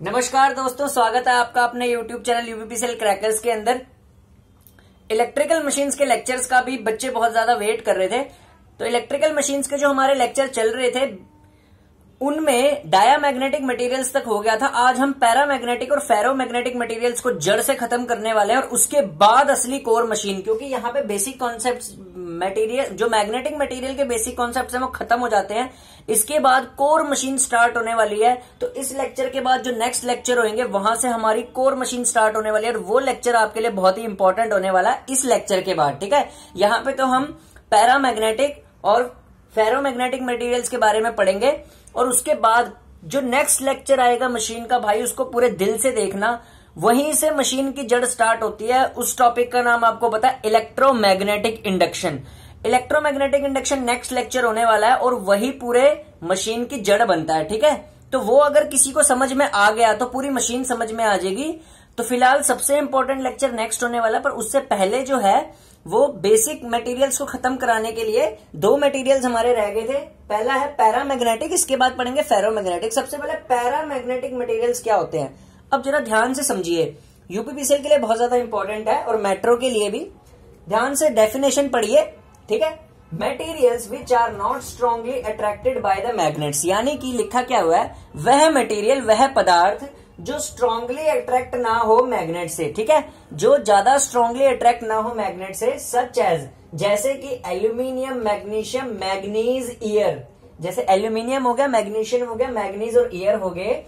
नमस्कार दोस्तों, स्वागत है आपका अपने YouTube चैनल यूपीपीसीएल क्रैकर्स के अंदर। इलेक्ट्रिकल मशीन्स के लेक्चर्स का भी बच्चे बहुत ज्यादा वेट कर रहे थे। तो इलेक्ट्रिकल मशीन्स के जो हमारे लेक्चर चल रहे थे उनमें डायामैग्नेटिक मटेरियल्स तक हो गया था। आज हम पैरामैग्नेटिक और फेरोमैग्नेटिक मटेरियल्स को जड़ से खत्म करने वाले हैं और उसके बाद असली कोर मशीन, क्योंकि यहाँ पे बेसिक कॉन्सेप्ट्स मटेरियल जो मैग्नेटिक मटेरियल के बेसिक कॉन्सेप्ट्स हैं वो खत्म हो जाते हैं। इसके बाद कोर मशीन स्टार्ट होने वाली है। तो इस लेक्चर के बाद जो नेक्स्ट लेक्चर होंगे वहां से हमारी कोर मशीन स्टार्ट होने वाली है और वो लेक्चर आपके लिए बहुत ही इंपॉर्टेंट होने वाला है इस लेक्चर के बाद। ठीक है, यहाँ पे तो हम पैरामैग्नेटिक और फेरोमैग्नेटिक मटेरियल्स के बारे में पढ़ेंगे और उसके बाद जो नेक्स्ट लेक्चर आएगा मशीन का, भाई उसको पूरे दिल से देखना। वहीं से मशीन की जड़ स्टार्ट होती है। उस टॉपिक का नाम आपको पता है, electromagnetic induction. Electromagnetic induction next lecture होने वाला है और वही पूरे मशीन की जड़ बनता है। ठीक है, तो वो अगर किसी को समझ में आ गया तो पूरी मशीन समझ में आ जाएगी। तो फिलहाल सबसे इंपॉर्टेंट लेक्चर नेक्स्ट होने वाला है, पर उससे पहले जो है वो बेसिक मटेरियल्स को खत्म कराने के लिए दो मटेरियल्स हमारे रह गए थे। पहला है पैरामैग्नेटिक, इसके बाद पढ़ेंगे फेरोमैग्नेटिक। सबसे पहले पैरामैग्नेटिक मटेरियल्स क्या होते हैं, अब जरा ध्यान से समझिए। यूपीपीसीएल के लिए बहुत ज्यादा इंपॉर्टेंट है और मेट्रो के लिए भी। ध्यान से डेफिनेशन पढ़िए। ठीक है, materials which are not strongly attracted by the magnets, यानी कि लिखा क्या हुआ है, वह मटेरियल, वह पदार्थ जो स्ट्रांगली अट्रैक्ट ना हो मैग्नेट से। ठीक है, जो ज्यादा स्ट्रांगली अट्रैक्ट ना हो मैग्नेट से, सच एज, जैसे कि एल्यूमिनियम, मैग्नीशियम, मैग्नीज, ईयर। जैसे एल्यूमिनियम हो गया, मैग्नीशियम हो गया, मैग्नीज और ईयर हो गए।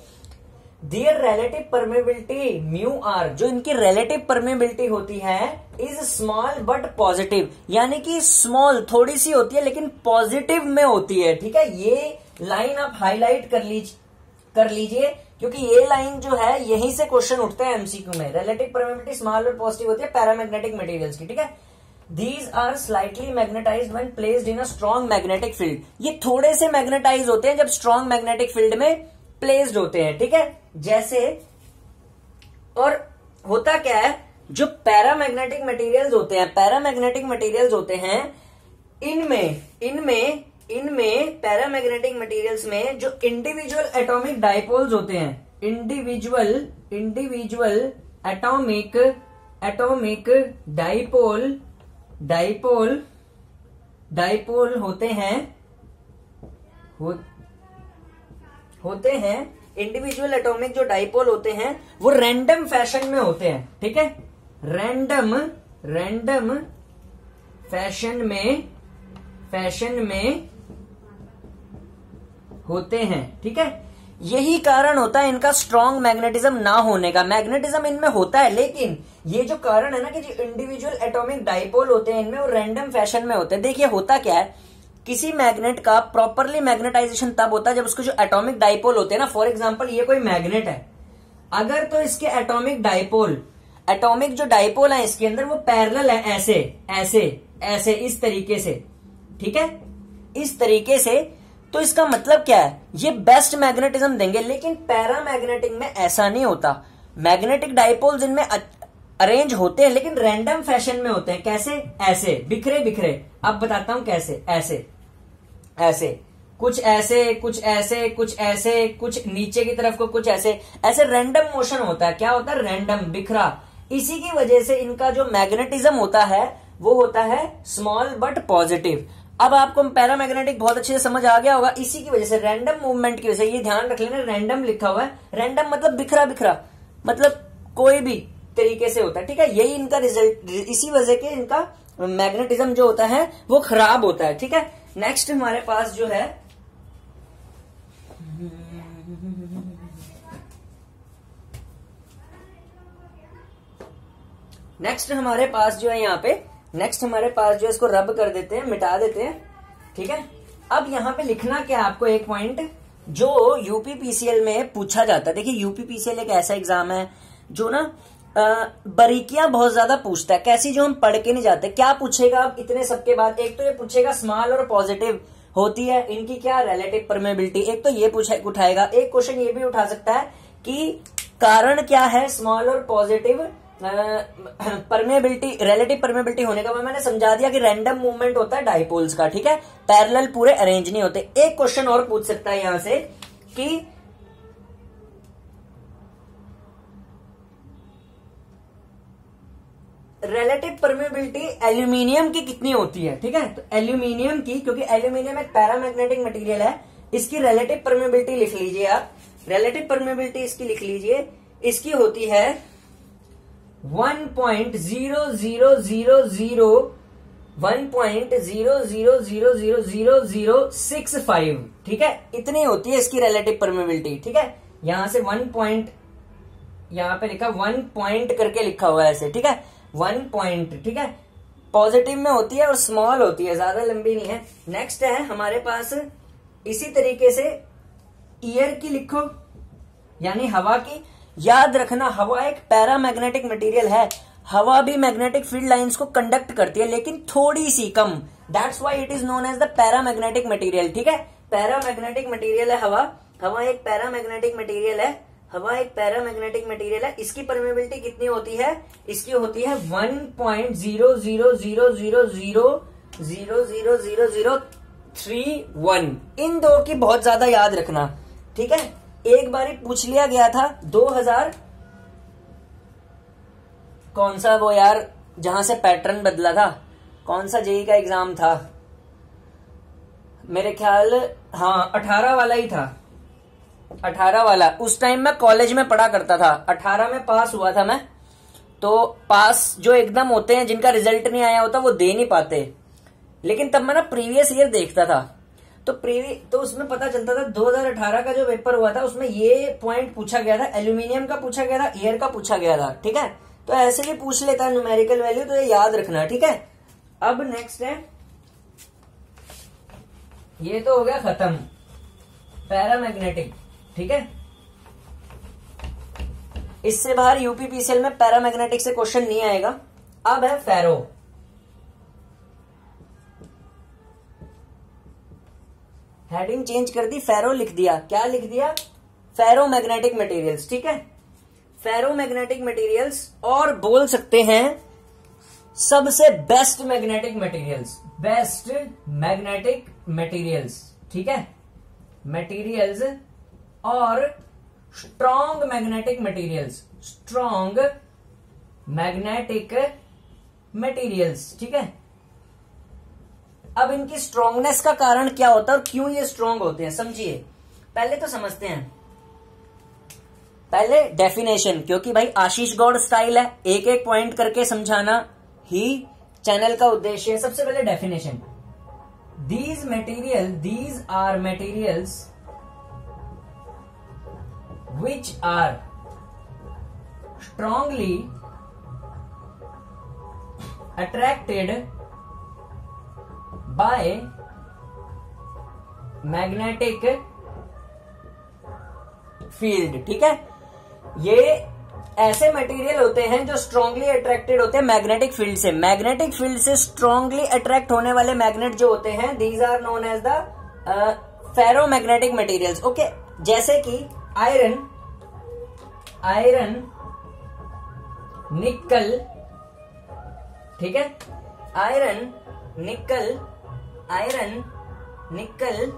दियर रिलेटिव परमेबिलिटी म्यू आर, जो इनकी रिलेटिव परमेबिलिटी होती है, इज स्मॉल बट पॉजिटिव, यानी कि स्मॉल थोड़ी सी होती है लेकिन पॉजिटिव में होती है। ठीक है, ये लाइन आप हाईलाइट कर लीजिए क्योंकि ये लाइन जो है यहीं से क्वेश्चन उठते हैं एमसीक्यू में। रिलेटिव परमेबिलिटी स्मॉल और पॉजिटिव होती है पैरामैग्नेटिक मटेरियल्स की। ठीक है, these are slightly magnetised when placed in a strong magnetic field, ये थोड़े से मैग्नेटाइज होते हैं जब स्ट्रॉन्ग मैग्नेटिक फील्ड में प्लेस्ड होते हैं। ठीक है, जैसे, और होता क्या है, जो पैरामैग्नेटिक मटेरियल्स होते हैं, पैरामैग्नेटिक मटेरियल्स होते हैं, इनमें पैरामैग्नेटिक मटेरियल्स में जो इंडिविजुअल एटॉमिक डाइपोल्स होते हैं, इंडिविजुअल एटॉमिक डाइपोल होते हैं इंडिविजुअल एटॉमिक जो डाइपोल होते हैं वो रैंडम फैशन में होते हैं। ठीक है, रैंडम फैशन में होते हैं। ठीक है, यही कारण होता है इनका स्ट्रॉन्ग मैग्नेटिज्म ना होने का। मैग्नेटिज्म इनमें होता है लेकिन ये जो कारण है ना कि जो इंडिविजुअल एटॉमिक डाइपोल होते हैं इनमें वो रैंडम फैशन में होते हैं। देखिए होता क्या है, किसी मैग्नेट का प्रॉपरली मैग्नेटाइजेशन तब होता है जब उसके जो एटॉमिक डाइपोल होते हैं ना, फॉर एग्जांपल ये कोई मैग्नेट है, अगर तो इसके एटॉमिक जो डाइपोल है इसके अंदर वो पैरेलल है, ऐसे इस तरीके से। ठीक है, इस तरीके से, तो इसका मतलब क्या है, ये बेस्ट मैग्नेटिज्म देंगे। लेकिन पैरामैग्नेटिक में ऐसा नहीं होता। मैग्नेटिक डाइपोल्स इनमें अरेंज होते हैं लेकिन रैंडम फैशन में होते हैं। कैसे? ऐसे बिखरे। अब बताता हूं कैसे। ऐसे कुछ ऐसे, कुछ नीचे की तरफ को, कुछ ऐसे रैंडम मोशन होता है। क्या होता है? रैंडम, बिखरा। इसी की वजह से इनका जो मैग्नेटिज्म होता है वो होता है स्मॉल बट पॉजिटिव। अब आपको पैरामैग्नेटिक बहुत अच्छे से समझ आ गया होगा। इसी की वजह से, रैंडम मूवमेंट की वजह से, ये ध्यान रख लेना, रैंडम लिखा हुआ है। रैंडम मतलब बिखरा, मतलब कोई भी तरीके से होता है। ठीक है, यही इनका रिजल्ट, इसी वजह के इनका मैग्नेटिज्म जो होता है वो खराब होता है। ठीक है, नेक्स्ट हमारे पास जो है इसको रब कर देते हैं, मिटा देते हैं। ठीक है, अब यहाँ पे लिखना क्या आपको, एक पॉइंट जो यूपीपीसीएल में पूछा जाता है। देखिए यूपीपीसीएल एक ऐसा एग्जाम है जो ना बारीकियां बहुत ज्यादा पूछता है, कैसी, जो हम पढ़ के नहीं जाते। क्या पूछेगा अब इतने सबके बाद, एक तो ये पूछेगा स्मॉल और पॉजिटिव होती है इनकी क्या रिलेटिव परमेबिलिटी, एक तो ये उठाएगा। एक क्वेश्चन ये भी उठा सकता है कि कारण क्या है स्मॉल और पॉजिटिव परमेबिलिटी, रिलेटिव परमेबिलिटी होने का। मैंने समझा दिया कि रैंडम मूवमेंट होता है डाइपोल्स का। ठीक है, पैरेलल पूरे अरेंज नहीं होते। एक क्वेश्चन और पूछ सकता है यहां से कि रिलेटिव परमेबिलिटी एल्यूमिनियम की कितनी होती है, ठीक है। तो एल्यूमिनियम की, क्योंकि एल्यूमिनियम एक पैरामैग्नेटिक मटेरियल है, इसकी रिलेटिव परमेबिलिटी लिख लीजिए आप। रिलेटिव परमेबिलिटी इसकी लिख लीजिए, इसकी होती है 1.0000000065, ठीक है। इतनी होती है इसकी रिलेटिव परमेबिलिटी, ठीक है। यहां से 1 पॉइंट, यहां पे लिखा 1 पॉइंट करके लिखा हुआ है ऐसे, ठीक है। 1 पॉइंट, ठीक है। पॉजिटिव में होती है और स्मॉल होती है, ज्यादा लंबी नहीं है। नेक्स्ट है हमारे पास इसी तरीके से एयर की लिखो, यानी हवा की। याद रखना हवा एक पैरामैग्नेटिक मटेरियल है, हवा भी मैग्नेटिक फील्ड लाइंस को कंडक्ट करती है, लेकिन थोड़ी सी कम। That's why it is known as the paramagnetic material, ठीक है। पैरामैग्नेटिक मटेरियल है हवा, हवा एक पैरामैग्नेटिक मटेरियल है, हवा एक पैरामैग्नेटिक मटेरियल है। इसकी परमेबिलिटी कितनी होती है, इसकी होती है 1.0000000031। इन दो की बहुत ज्यादा याद रखना, ठीक है। एक बार पूछ लिया गया था 2000, कौन सा वो यार जहां से पैटर्न बदला था, कौन सा जेईई का एग्जाम था, मेरे ख्याल, हाँ 18 वाला ही था, 18 वाला। उस टाइम मैं कॉलेज में पढ़ा करता था, 18 में पास हुआ था मैं। तो पास जो एकदम होते हैं, जिनका रिजल्ट नहीं आया होता, वो दे नहीं पाते। लेकिन तब मैं ना प्रीवियस ईयर देखता था, तो उसमें पता चलता था 2018 का जो पेपर हुआ था उसमें ये पॉइंट पूछा गया था, एल्यूमिनियम का पूछा गया था, एयर का पूछा गया था, ठीक है। तो ऐसे भी पूछ लेता है न्यूमेरिकल वैल्यू, तो ये याद रखना, ठीक है। अब नेक्स्ट है, ये तो हो गया खत्म पैरामैग्नेटिक, ठीक है। इससे बाहर यूपीपीसीएल में पैरामैग्नेटिक से क्वेश्चन नहीं आएगा। अब है फेरो। हेडिंग चेंज कर दी, फेरो लिख दिया। क्या लिख दिया, फेरोमैग्नेटिक मटेरियल्स, ठीक है। फेरोमैग्नेटिक मटेरियल्स, और बोल सकते हैं सबसे best magnetic materials, best magnetic materials, ठीक है। मटेरियल्स और strong magnetic materials, strong magnetic materials, ठीक है। अब इनकी स्ट्रॉन्गनेस का कारण क्या होता है और क्यों ये स्ट्रॉन्ग होते हैं, समझिए। पहले तो समझते हैं, पहले डेफिनेशन, क्योंकि भाई आशीष गौड़ स्टाइल है, एक एक पॉइंट करके समझाना ही चैनल का उद्देश्य है। सबसे पहले definition, these are materials which are strongly attracted by magnetic field, ठीक है। ये ऐसे मटेरियल होते हैं जो स्ट्रांगली अट्रैक्टेड होते हैं मैग्नेटिक फील्ड से। मैग्नेटिक फील्ड से स्ट्रांगली अट्रैक्ट होने वाले मैग्नेट जो होते हैं, these are known as the ferromagnetic materials, okay. जैसे कि आयरन, निकल, ठीक है। आयरन, निकल,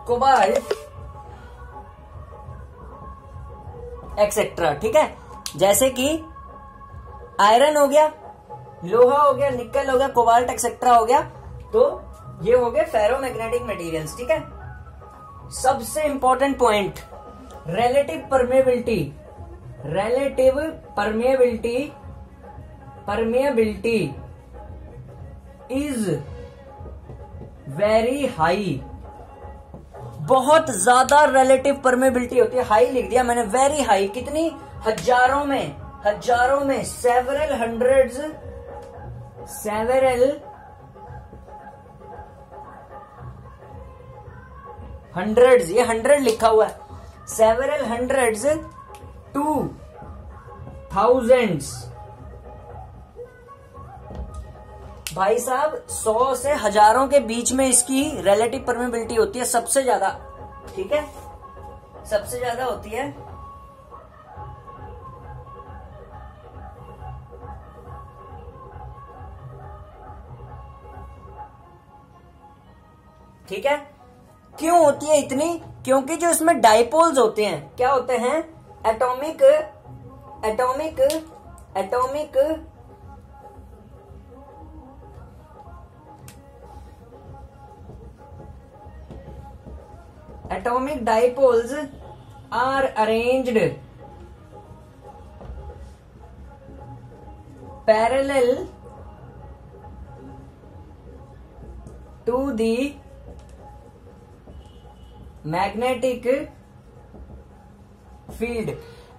कोबाल्ट एक्सेट्रा, ठीक है। जैसे कि आयरन हो गया, लोहा हो गया, निकल हो गया, कोबाल्ट एक्सेट्रा हो गया, तो ये हो गए फेरोमैग्नेटिक मटेरियल्स, ठीक है। सबसे important point, relative permeability, permeability is very high, बहुत ज्यादा रिलेटिव परमेबिलिटी होती है। हाई लिख दिया मैंने, वेरी हाई, कितनी, हजारों में, सेवरल हंड्रेड्स, ये 100 लिखा हुआ है, सेवरल हंड्रेड्स टू थाउजेंड्स। भाई साहब 100 से हजारों के बीच में इसकी रिलेटिव परमेबिलिटी होती है सबसे ज्यादा, ठीक है, सबसे ज्यादा होती है। ठीक है, क्यों होती है इतनी, क्योंकि जो इसमें डाइपोल्स होते हैं, क्या होते हैं, atomic atomic dipoles are arranged parallel to the magnetic field.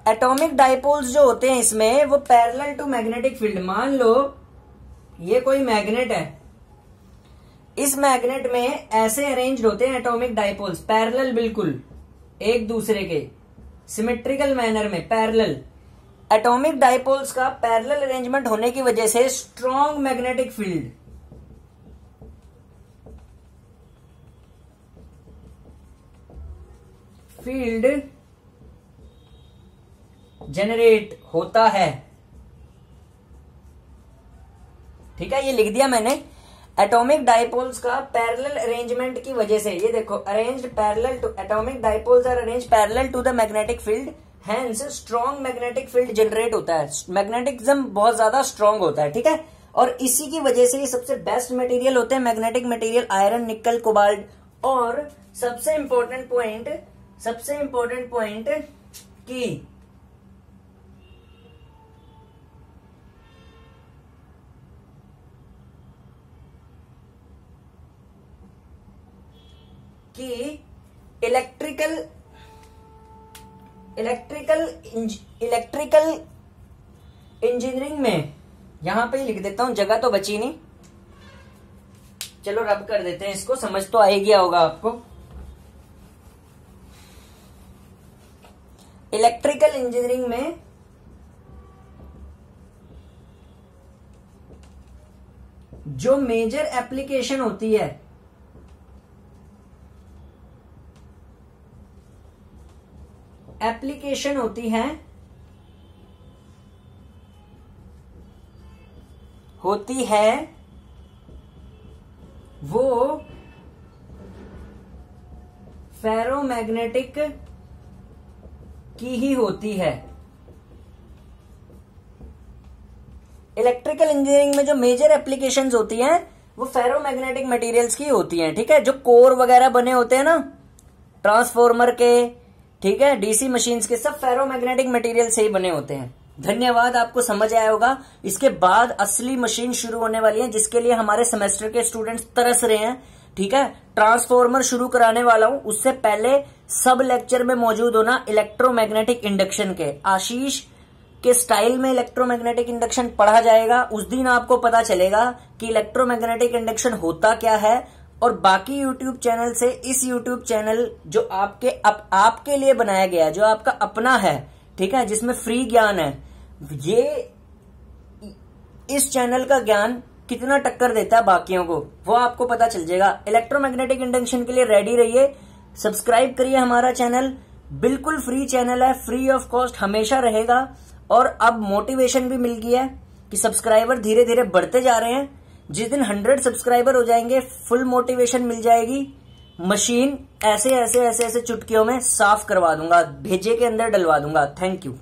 Atomic dipoles जो होते हैं इसमें वो पैरेलल टू मैग्नेटिक फील्ड। मान लो ये कोई मैग्नेट है, इस मैग्नेट में ऐसे अरेंज्ड होते हैं एटॉमिक डाइपोल्स, पैरेलल बिल्कुल एक दूसरे के, सिमेट्रिकल मैनर में पैरेलल। एटॉमिक डाइपोल्स का पैरेलल अरेंजमेंट होने की वजह से स्ट्रॉन्ग मैग्नेटिक फील्ड जनरेट होता है। ठीक है, ये लिख दिया मैंने। एटॉमिक डाइपोल्स का पैरेलल अरेंजमेंट की वजह से, ये देखो, arranged parallel to, atomic dipoles are arranged parallel to the magnetic field, hence strong magnetic field generate होता है। मैग्नेटिज्म बहुत ज्यादा स्ट्रॉन्ग होता है। ठीक है, और इसी की वजह से ये सबसे बेस्ट मटेरियल होते हैं, मैग्नेटिक मटेरियल, आयरन, निकल, कोबाल्ट। और सबसे इंपॉर्टेंट पॉइंट कि इलेक्ट्रिकल इंजीनियरिंग में, यहां पे ही लिख देता हूं, जगह तो बची नहीं, चलो रब कर देते हैं इसको, समझ तो आ ही गया होगा आपको। इलेक्ट्रिकल इंजीनियरिंग में जो मेजर एप्लीकेशन होती है, होती है वो फेरोमैग्नेटिक की ही होती है। इलेक्ट्रिकल इंजीनियरिंग में जो मेजर एप्लीकेशंस होती हैं वो फेरोमैग्नेटिक मटेरियल्स की होती हैं। ठीक है, जो कोर वगैरह बने होते हैं ना ट्रांसफॉर्मर के, ठीक है, डीसी मशीन्स के, सब फेरोमैग्नेटिक मटेरियल से ही बने होते हैं। धन्यवाद, आपको समझ आया होगा। इसके बाद असली मशीन शुरू होने वाली है, जिसके लिए हमारे सेमेस्टर के स्टूडेंट्स तरस रहे हैं। ठीक है, ट्रांसफॉर्मर शुरू कराने वाला हूं, उससे पहले सब लेक्चर में मौजूद होना इलेक्ट्रोमैग्नेटिक इंडक्शन के। आशीष के स्टाइल में इलेक्ट्रोमैग्नेटिक इंडक्शन पढ़ा जाएगा। उस दिन आपको पता चलेगा कि इलेक्ट्रोमैग्नेटिक इंडक्शन होता क्या है। और बाकी यूट्यूब चैनल से इस यूट्यूब चैनल जो आपके लिए बनाया गया, जो आपका अपना है, ठीक है, जिसमें फ्री ज्ञान है, ये इस चैनल का ज्ञान कितना टक्कर देता है बाकियों को, वो आपको पता चल जाएगा। इलेक्ट्रोमैग्नेटिक इंडक्शन के लिए रेडी रहिए, सब्सक्राइब करिए हमारा चैनल, बिल्कुल फ्री चैनल है, फ्री ऑफ कॉस्ट हमेशा रहेगा। और अब मोटिवेशन भी मिल गया है कि सब्सक्राइबर धीरे धीरे बढ़ते जा रहे हैं। जिस दिन 100 सब्सक्राइबर हो जाएंगे, फुल मोटिवेशन मिल जाएगी। मशीन ऐसे चुटकियों में साफ करवा दूंगा, भेजे के अंदर डलवा दूंगा। Thank you.